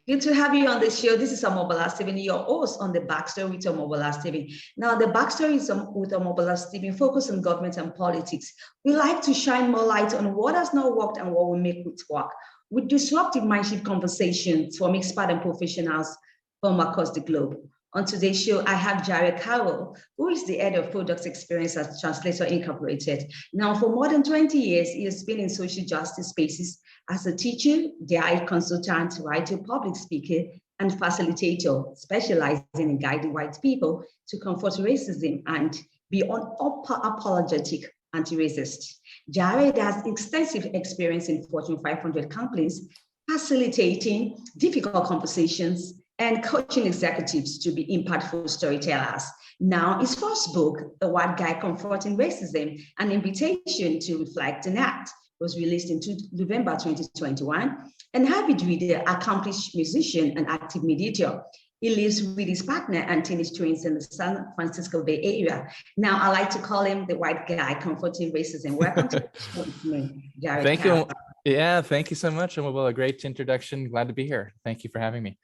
Good to have you on the show. This is Omobola Stephen, your host on the Backstory with Omobola Stephen. Now, the Backstory with Omobola Stephen focus on government and politics. We like to shine more light on what has not worked and what will make it work. With disruptive mindship conversations from experts and professionals from across the globe. On today's show, I have Karol, who is the head of Product Experience at Translator Incorporated. Now, for more than 20 years, he has been in social justice spaces as a teacher, DI consultant, writer, public speaker, and facilitator, specializing in guiding white people to confront racism and be unapologetic anti-racist. Jared has extensive experience in Fortune 500 companies, facilitating difficult conversations and coaching executives to be impactful storytellers. Now, his first book, The White Guy Confronting Racism, An Invitation to Reflect and Act, was released in November 2021. An avid reader, accomplished musician, and active mediator. He lives with his partner and teenage twins in the San Francisco Bay Area. Now, I like to call him the white guy confronting racism. Welcome to the show with me, Jared. Thank you. Yeah, thank you so much, Omobola. A great introduction. Glad to be here. Thank you for having me.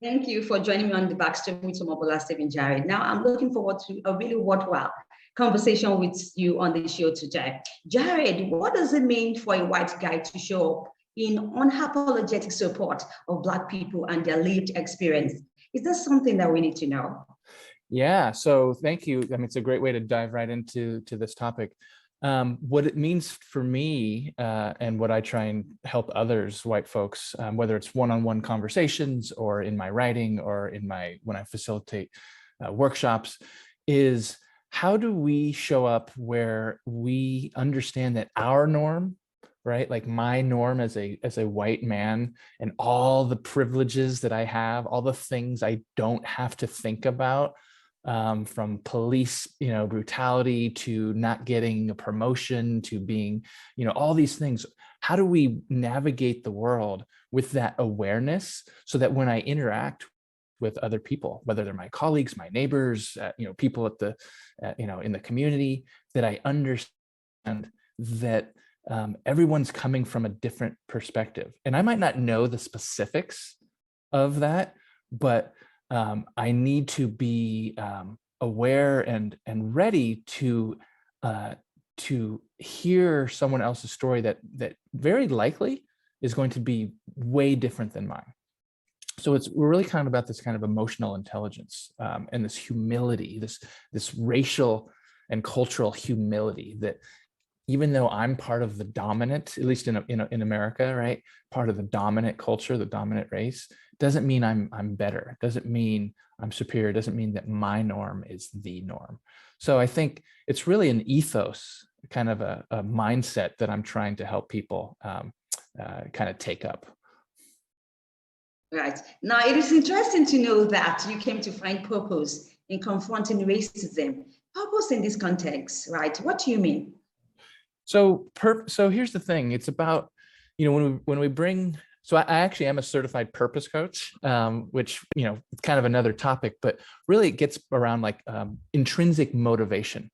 Thank you for joining me on the Backstory with Omobola Stephen, Jared. Now, I'm looking forward to a really worthwhile conversation with you on the show today. Jared, what does it mean for a white guy to show up in unapologetic support of Black people and their lived experience? Is that something that we need to know? Yeah, so thank you. I mean, it's a great way to dive right into this topic. What it means for me and what I try and help others, white folks, whether it's one-on-one conversations or in my writing or in when I facilitate workshops, is how do we show up where we understand that our norm, right? Like my norm as a white man and all the privileges that I have, all the things I don't have to think about, from police, brutality to not getting a promotion to being, all these things. How do we navigate the world with that awareness so that when I interact with other people, whether they're my colleagues, my neighbors, people at the, in the community, that I understand that everyone's coming from a different perspective. And I might not know the specifics of that, but I need to be aware and ready to hear someone else's story that very likely is going to be way different than mine. So we're really kind of about this kind of emotional intelligence and this humility, this racial and cultural humility that even though I'm part of the dominant, at least in America, right, part of the dominant culture, the dominant race, doesn't mean I'm better. Doesn't mean I'm superior. Doesn't mean that my norm is the norm. So I think it's really an ethos, kind of a mindset that I'm trying to help people kind of take up. Right. Now, it is interesting to know that you came to find purpose in confronting racism. Purpose in this context, right? What do you mean? So here's the thing. It's about, when we bring, so I actually am a certified purpose coach, which, it's kind of another topic, but really it gets around like intrinsic motivation.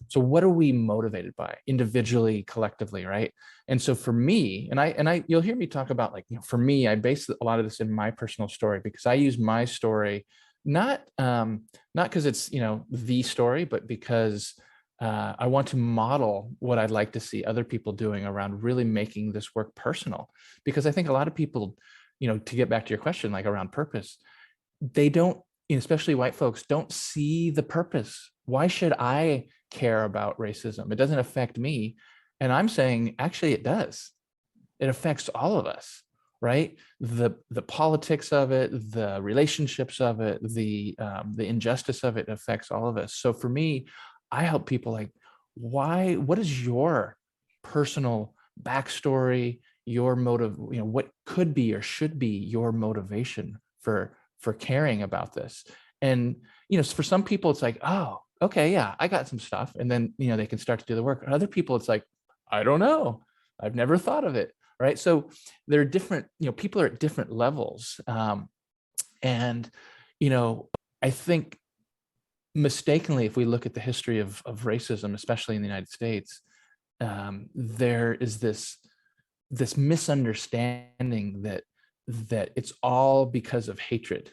So what are we motivated by individually, collectively, right? And so for me, and you'll hear me talk about like, for me, I base a lot of this in my personal story because I use my story, not because it's, the story, but because I want to model what I'd like to see other people doing around really making this work personal. Because I think a lot of people, to get back to your question, like around purpose, they don't, especially white folks, don't see the purpose. Why should I care about racism? It doesn't affect me. And I'm saying, actually, it does. It affects all of us, right? The politics of it, the relationships of it, the injustice of it affects all of us. So for me, I help people like, what is your personal backstory, your motive, what could be or should be your motivation for caring about this? And, for some people, it's like, oh, okay, yeah, I got some stuff. And then, they can start to do the work. And other people, it's like, I don't know. I've never thought of it. Right. So there are different, people are at different levels. And, I think mistakenly, if we look at the history of racism, especially in the United States, there is this misunderstanding that that it's all because of hatred,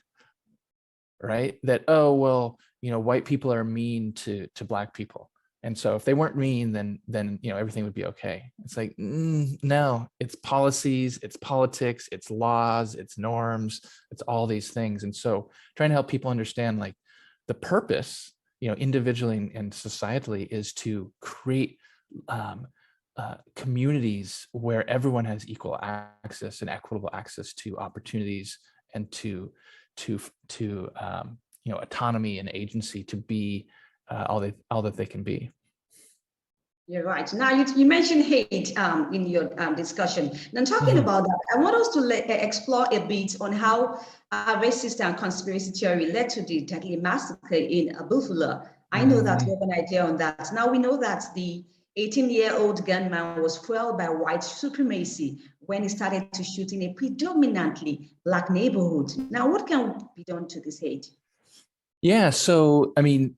right? That, oh, well, white people are mean to Black people. And so if they weren't mean, then everything would be okay. It's like, no, it's policies, it's politics, it's laws, it's norms, it's all these things. And so trying to help people understand, like, the purpose, individually and societally, is to create communities where everyone has equal access and equitable access to opportunities and to autonomy and agency to be all that they can be. You're right. Now, you mentioned hate in your discussion. Now, talking about that, I want us to explore a bit on how racist and conspiracy theory led to the deadly massacre in Buffalo. I know that you have an idea on that. Now, we know that the 18-year-old gunman was fueled by white supremacy when he started to shoot in a predominantly Black neighborhood. Now, what can be done to this hate? Yeah, so, I mean,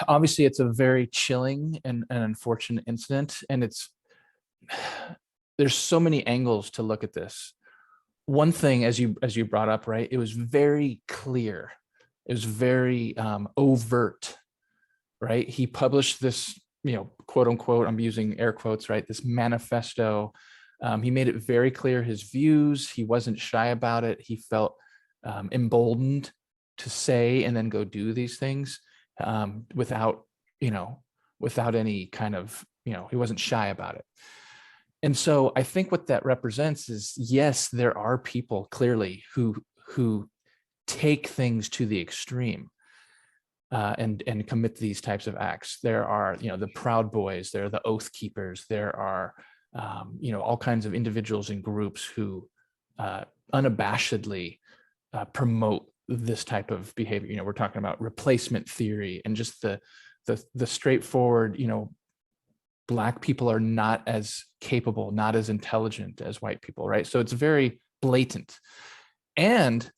obviously it's a very chilling and unfortunate incident, and there's so many angles to look at this. One thing, as you brought up, right, it was very clear, it was very overt, right? He published this, quote unquote, I'm using air quotes, right, this manifesto. He made it very clear his views. He wasn't shy about it. He felt emboldened to say and then go do these things without any kind of, he wasn't shy about it. And so I think what that represents is, yes, there are people clearly who take things to the extreme and commit these types of acts. There are, the Proud Boys, there are the Oath Keepers, there are, all kinds of individuals and groups who unabashedly promote this type of behavior. We're talking about replacement theory and just the straightforward, Black people are not as capable, not as intelligent as white people, right? So it's very blatant. And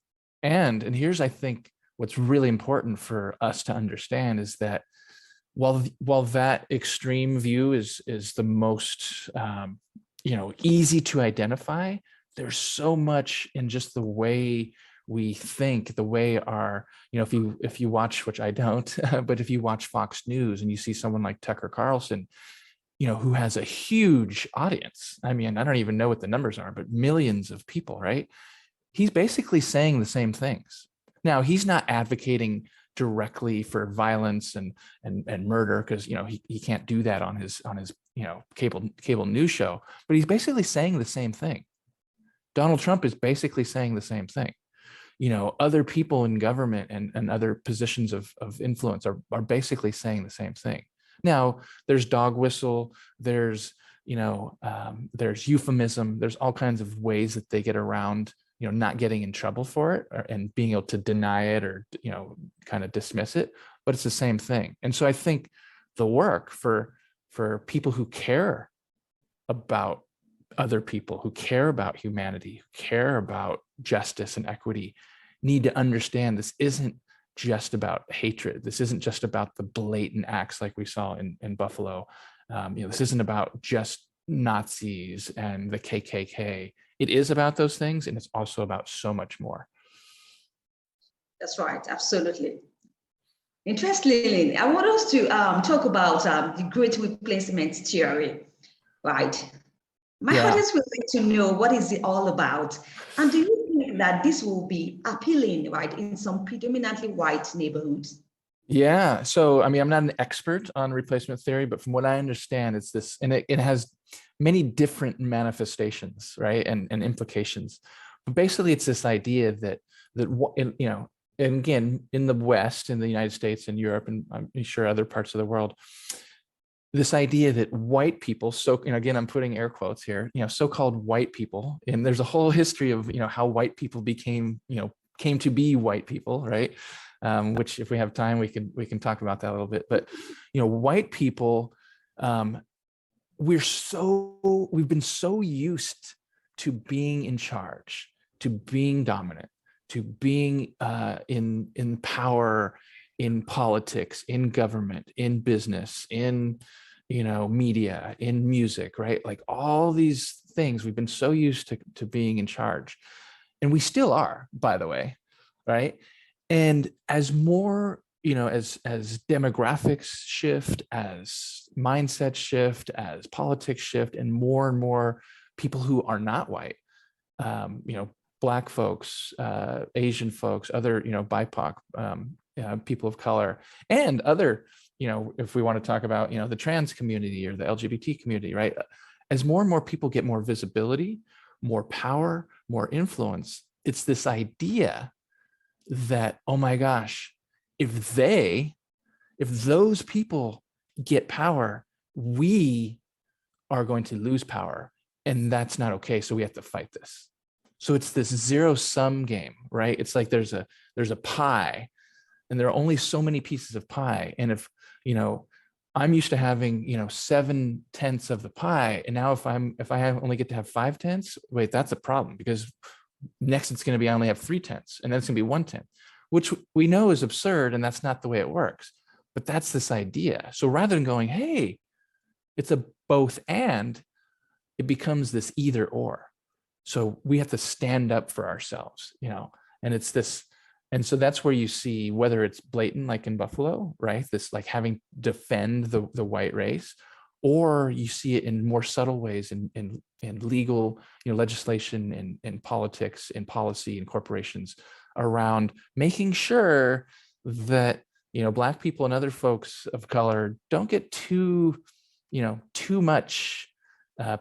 here's, I think, what's really important for us to understand is that while that extreme view is the most easy to identify, there's so much in just the way we think, the way our, if you watch, which I don't, but if you watch Fox News and you see someone like Tucker Carlson, who has a huge audience. I mean, I don't even know what the numbers are, but millions of people, right? He's basically saying the same things. Now, he's not advocating directly for violence and murder, because he can't do that on his cable news show, but he's basically saying the same thing. Donald Trump is basically saying the same thing. Other people in government and other positions of influence are basically saying the same thing. Now, there's dog whistle, there's euphemism, there's all kinds of ways that they get around, not getting in trouble for it and being able to deny it or, kind of dismiss it, but it's the same thing. And so I think the work for people who care about other people, who care about humanity, who care about justice and equity, need to understand this isn't just about hatred. This isn't just about the blatant acts like we saw in Buffalo. This isn't about just Nazis and the KKK. It is about those things, and it's also about so much more. That's right, absolutely. Interestingly, I want us to talk about the great replacement theory, right? My audience would like to know, what is it all about? And do you think that this will be appealing, right, in some predominantly white neighborhoods? Yeah. So, I mean, I'm not an expert on replacement theory, but from what I understand, it's this, and it has many different manifestations, right, and implications. But basically, it's this idea that and again, in the West, in the United States and Europe, and I'm sure other parts of the world, this idea that white people, so, again, I'm putting air quotes here, so-called white people, and there's a whole history of, how white people came to be white people, right? Which, if we have time, we can talk about that a little bit. But, white people, we've been so used to being in charge, to being dominant, to being in power, in politics, in government, in business, in media, in music, right? Like all these things, we've been so used to being in charge. And we still are, by the way, right? And as more, as demographics shift, as mindsets shift, as politics shift, and more people who are not white, Black folks, Asian folks, other, BIPOC, people of color, and other, if we want to talk about, the trans community or the LGBT community, right? As more and more people get more visibility, more power, more influence, it's this idea that, oh my gosh, if those people get power, we are going to lose power, and that's not okay. So we have to fight this. So it's this zero-sum game, right? It's like there's a pie, and there are only so many pieces of pie. And if, I'm used to having, 7/10 of the pie, and now if I only get to have 5/10, wait, that's a problem, because next it's going to be I only have 3/10, and then it's going to be 1/10, which we know is absurd, and that's not the way it works. But that's this idea. So rather than going, hey, it's a both and, it becomes this either or. So we have to stand up for ourselves, and it's this. And so that's where you see, whether it's blatant, like in Buffalo, right? This like having defend the white race, or you see it in more subtle ways in legal, legislation, in politics, in policy, in corporations, around making sure that, Black people and other folks of color don't get too much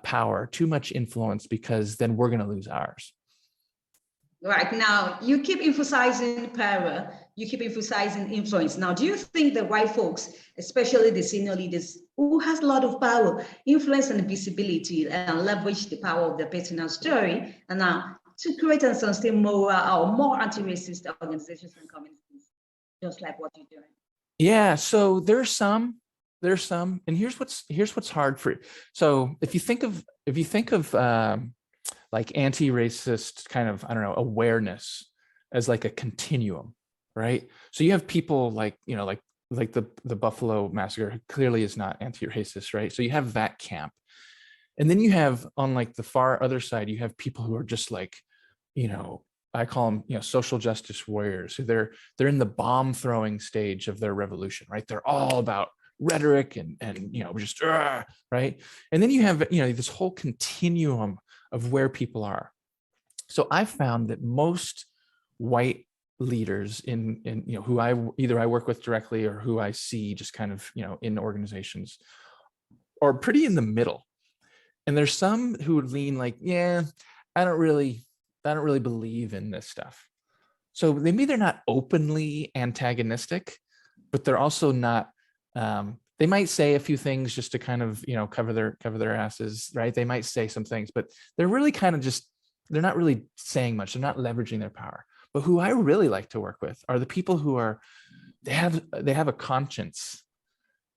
power, too much influence, because then we're going to lose ours. Right. Now, you keep emphasizing power, you keep emphasizing influence. Now, do you think the white folks, especially the senior leaders who has a lot of power, influence and visibility, and leverage the power of their personal story, and now to create and sustain more or more anti-racist organizations and communities, just like what you're doing? Yeah. So there's some, and here's what's hard for. So if you think of like anti-racist kind of, I don't know, awareness as like a continuum, right? So you have people like, like the Buffalo massacre clearly is not anti-racist, right? So you have that camp. And then you have, on like the far other side, you have people who are just like, I call them, social justice warriors. So they're in the bomb throwing stage of their revolution, right? They're all about rhetoric and just right. And then you have, this whole continuum of where people are. So I've found that most white leaders in who I work with directly, or who I see just kind of, in organizations, are pretty in the middle. And there's some who would lean like, yeah, I don't really believe in this stuff. So maybe they're not openly antagonistic, but they're also not, they might say a few things just to kind of, cover their asses, right? They might say some things, but they're really kind of just, they're not really saying much. They're not leveraging their power. But who I really like to work with are the people who they have a conscience,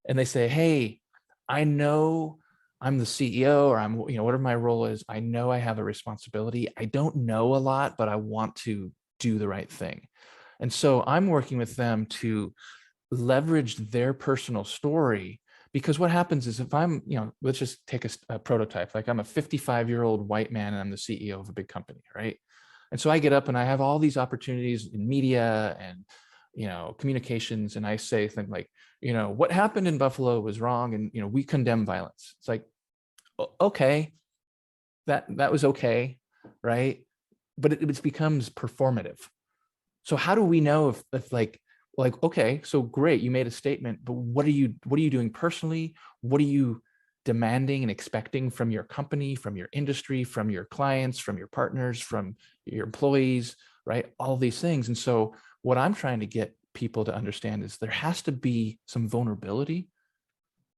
and they say, hey, I know I'm the CEO, or I'm, whatever my role is, I know I have a responsibility. I don't know a lot, but I want to do the right thing. And so I'm working with them to leverage their personal story, because what happens is, if I'm, let's just take a prototype, like I'm a 55-year-old white man and I'm the CEO of a big company, right? And so I get up and I have all these opportunities in media and, communications, and I say things like, what happened in Buffalo was wrong, and, we condemn violence. It's like, okay, that was okay, right? But it becomes performative. So how do we know if like, okay, so great, you made a statement, but what are you doing personally? What are you demanding and expecting from your company, from your industry, from your clients, from your partners, from your employees, right? All these things. And so what I'm trying to get people to understand is there has to be some vulnerability,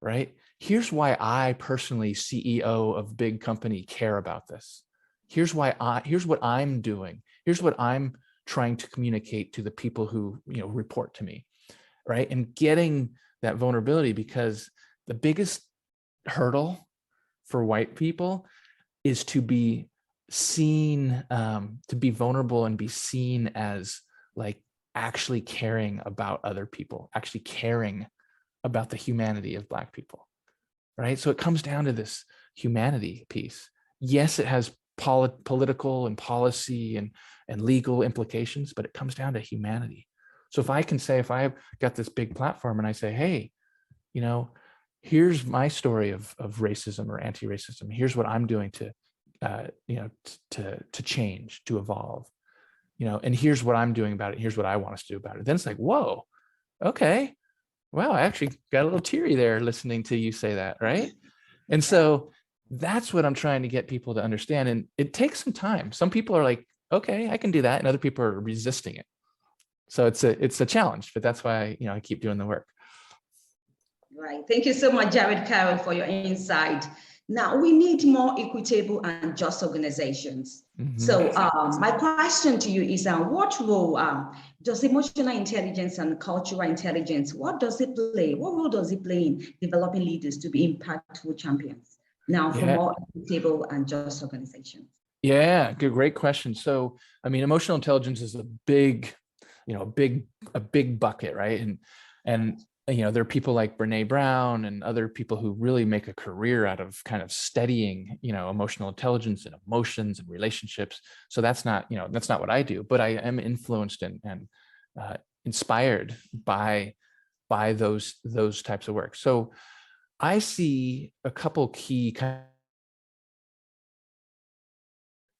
right? Here's why I personally, CEO of big company, care about this. Here's what I'm doing. Here's what I'm trying to communicate to the people who, report to me, right? And getting that vulnerability, because the biggest hurdle for white people is to be seen, to be vulnerable and be seen as like actually caring about other people, actually caring about the humanity of Black people, right? So it comes down to this humanity piece. Yes, it has political and policy and legal implications, but it comes down to humanity. So if I can say, if I've got this big platform and I say, hey, here's my story of racism or anti-racism. Here's what I'm doing to, to change, to evolve, and here's what I'm doing about it. Here's what I want us to do about it. Then it's like, whoa, okay. Wow, I actually got a little teary there listening to you say that, right? And so that's what I'm trying to get people to understand. And it takes some time. Some people are like, okay, I can do that. And other people are resisting it. So it's a challenge, but that's why, I keep doing the work. Right. Thank you so much, Jared, Karol, for your insight. Now, we need more equitable and just organizations. Mm-hmm. So my question to you is, what role does emotional intelligence and cultural intelligence, what does it play? What role does it play in developing leaders to be impactful champions now for more equitable and just organizations? Yeah, great question. So, emotional intelligence is a big bucket, right? And there are people like Brene Brown and other people who really make a career out of kind of studying, emotional intelligence and emotions and relationships. So that's not what I do, but I am influenced and inspired by those types of work. So I see a couple key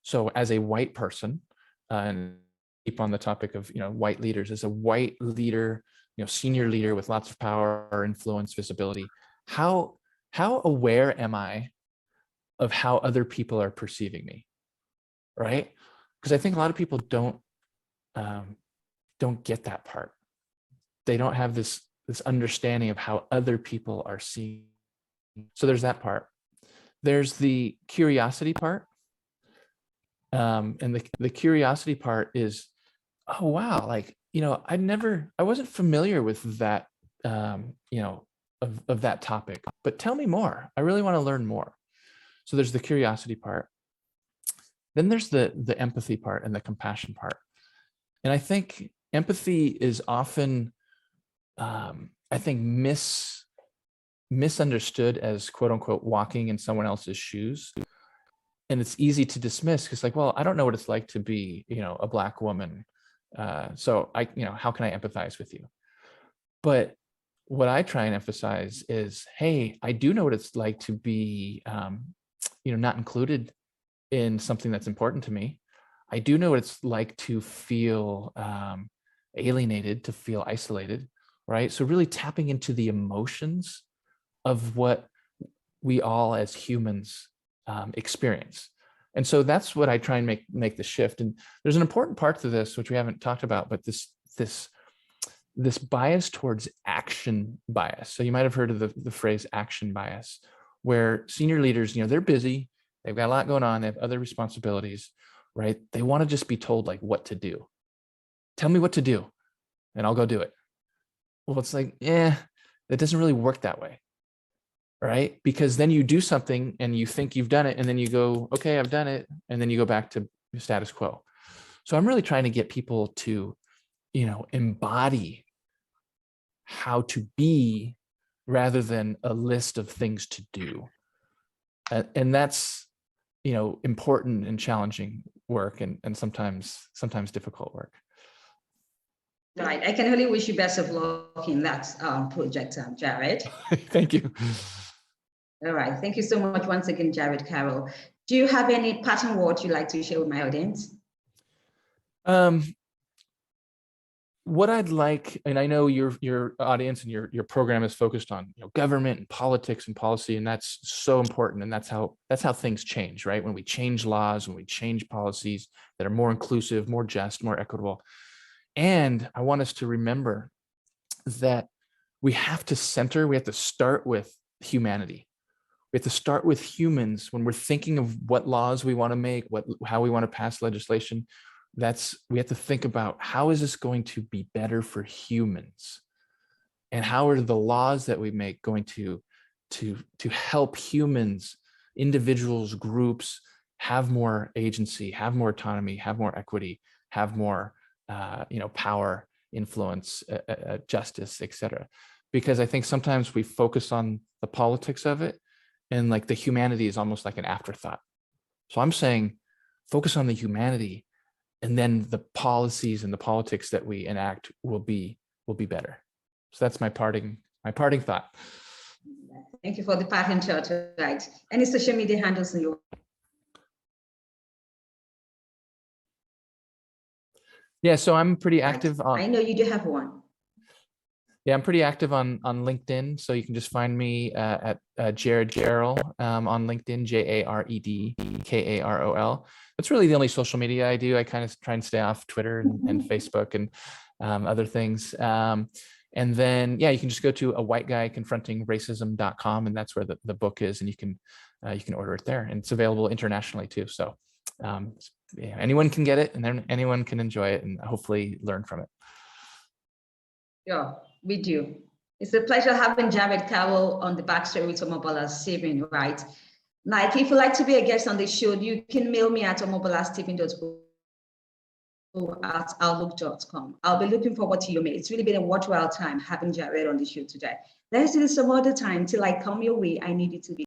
so as a white person, and keep on the topic of white leaders, as a white leader, senior leader with lots of power, influence, visibility, how aware am I of how other people are perceiving me, right? Because I think a lot of people don't get that part. They don't have this understanding of how other people are seeing. So there's that part. There's the curiosity part. And the curiosity part is, oh, wow, like, I wasn't familiar with that, of that topic, but tell me more. I really want to learn more. So there's the curiosity part. Then there's the empathy part and the compassion part. And I think empathy is often, misunderstood as quote unquote walking in someone else's shoes. And it's easy to dismiss because, like, well, I don't know what it's like to be, a Black woman. So how can I empathize with you? But what I try and emphasize is, hey, I do know what it's like to be, not included in something that's important to me. I do know what it's like to feel alienated, to feel isolated, right? So really tapping into the emotions of what we all as humans experience. And so that's what I try and make the shift. And there's an important part to this, which we haven't talked about, but this bias towards action bias. So you might have heard of the phrase action bias, where senior leaders, they're busy, they've got a lot going on, they have other responsibilities, right? They want to just be told like what to do. Tell me what to do and I'll go do it. Well, it's like, it doesn't really work that way. Right? Because then you do something and you think you've done it, and then you go, okay, I've done it. And then you go back to status quo. So I'm really trying to get people to, embody how to be rather than a list of things to do. And that's, important and challenging work and sometimes difficult work. Right. I can only wish you best of luck in that project, Jared. Thank you. All right. Thank you so much once again, Jared, Karol. Do you have any parting words you'd like to share with my audience? What I'd like, and I know your audience and your program is focused on government and politics and policy, and that's so important. And that's how things change, right? When we change laws, when we change policies that are more inclusive, more just, more equitable. And I want us to remember that we have to start with humanity. We have to start with humans when we're thinking of what laws we want to make, how we want to pass legislation. We have to think about, how is this going to be better for humans? And how are the laws that we make going to help humans, individuals, groups have more agency, have more autonomy, have more equity, have more power, influence, justice, etc. Because I think sometimes we focus on the politics of it, and like the humanity is almost like an afterthought. So I'm saying, focus on the humanity, and then the policies and the politics that we enact will be better. So that's my parting thought. Thank you for the parting shot. Right. Any social media handles in your? Yeah, so I'm pretty active on. I know you do have one. Yeah, I'm pretty active on LinkedIn, so you can just find me at Jared Karol on LinkedIn, JaredKarol. That's really the only social media I do. I kind of try and stay off Twitter and Facebook and other things. And then, yeah, you can just go to awhiteGuyConfrontingRacism.com, and that's where the book is, and you can order it there, and it's available internationally too. So yeah, anyone can get it, and then anyone can enjoy it, and hopefully learn from it. Yeah, we do. It's a pleasure having Jared Karol on the Backstory with Omobola Stephen, right? Like, if you'd like to be a guest on the show, you can mail me at omobolastephen.outlook.com. I'll be looking forward to your mail. It's really been a worthwhile time having Jared on the show today. Let's do this some other time. Till I come your way, I need it to be.